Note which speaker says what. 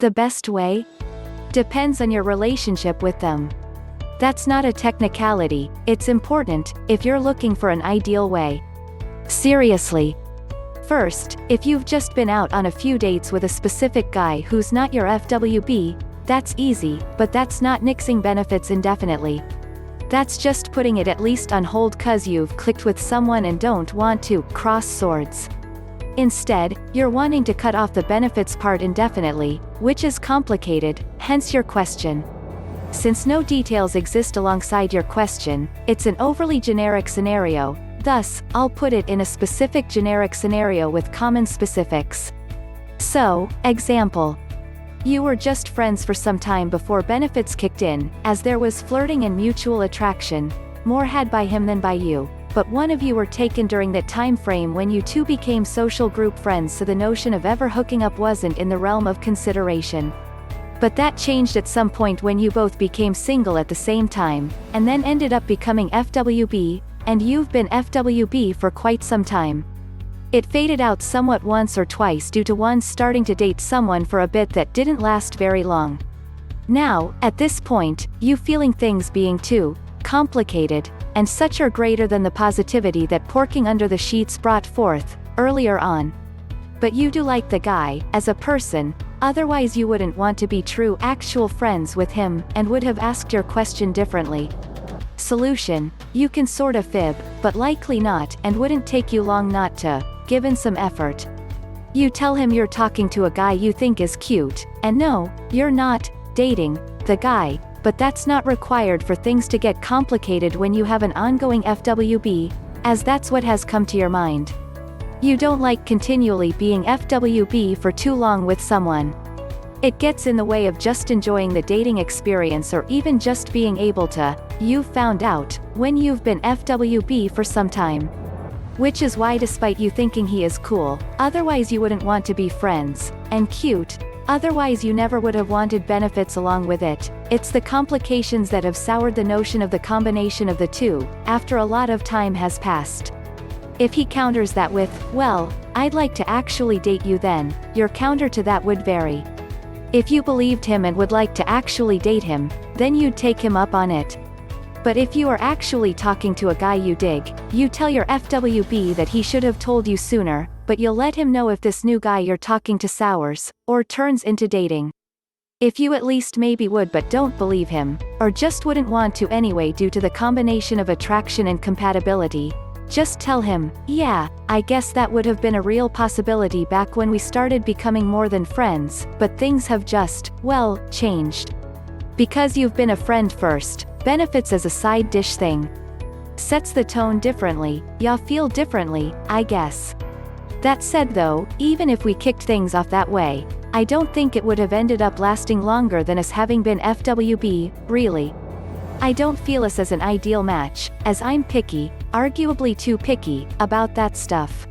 Speaker 1: The best way? Depends on your relationship with them. That's not a technicality, it's important, if you're looking for an ideal way. Seriously. First, if you've just been out on a few dates with a specific guy who's not your FWB, that's easy, but that's not nixing benefits indefinitely. That's just putting it at least on hold cause you've clicked with someone and don't want to cross swords. Instead, you're wanting to cut off the benefits part indefinitely, which is complicated, hence your question. Since no details exist alongside your question, it's an overly generic scenario, thus, I'll put it in a specific generic scenario with common specifics. So, example. You were just friends for some time before benefits kicked in, as there was flirting and mutual attraction, more had by him than by you, but one of you were taken during that time frame when you two became social group friends, so the notion of ever hooking up wasn't in the realm of consideration. But that changed at some point when you both became single at the same time, and then ended up becoming FWB, and you've been FWB for quite some time. It faded out somewhat once or twice due to one starting to date someone for a bit that didn't last very long. Now, at this point, you feeling things being too complicated, and such are greater than the positivity that porking under the sheets brought forth earlier on. But you do like the guy, as a person, otherwise you wouldn't want to be true actual friends with him, and would have asked your question differently. Solution: you can sorta fib, but likely not, and wouldn't take you long not to, given some effort. You tell him you're talking to a guy you think is cute, and no, you're not dating the guy, but that's not required for things to get complicated when you have an ongoing FWB, as that's what has come to your mind. You don't like continually being FWB for too long with someone. It gets in the way of just enjoying the dating experience or even just being able to, you've found out, when you've been FWB for some time. Which is why despite you thinking he is cool, otherwise you wouldn't want to be friends, and cute, otherwise you never would have wanted benefits along with it, it's the complications that have soured the notion of the combination of the two, after a lot of time has passed. If he counters that with, well, I'd like to actually date you, then your counter to that would vary. If you believed him and would like to actually date him, then you'd take him up on it. But if you are actually talking to a guy you dig, you tell your FWB that he should have told you sooner, but you'll let him know if this new guy you're talking to sours, or turns into dating. If you at least maybe would but don't believe him, or just wouldn't want to anyway due to the combination of attraction and compatibility, just tell him, yeah, I guess that would have been a real possibility back when we started becoming more than friends, but things have just, well, changed. Because you've been a friend first, benefits as a side dish thing. Sets the tone differently, y'all feel differently, I guess. That said though, even if we kicked things off that way, I don't think it would have ended up lasting longer than us having been FWB, really. I don't feel us as an ideal match, as I'm picky, arguably too picky, about that stuff.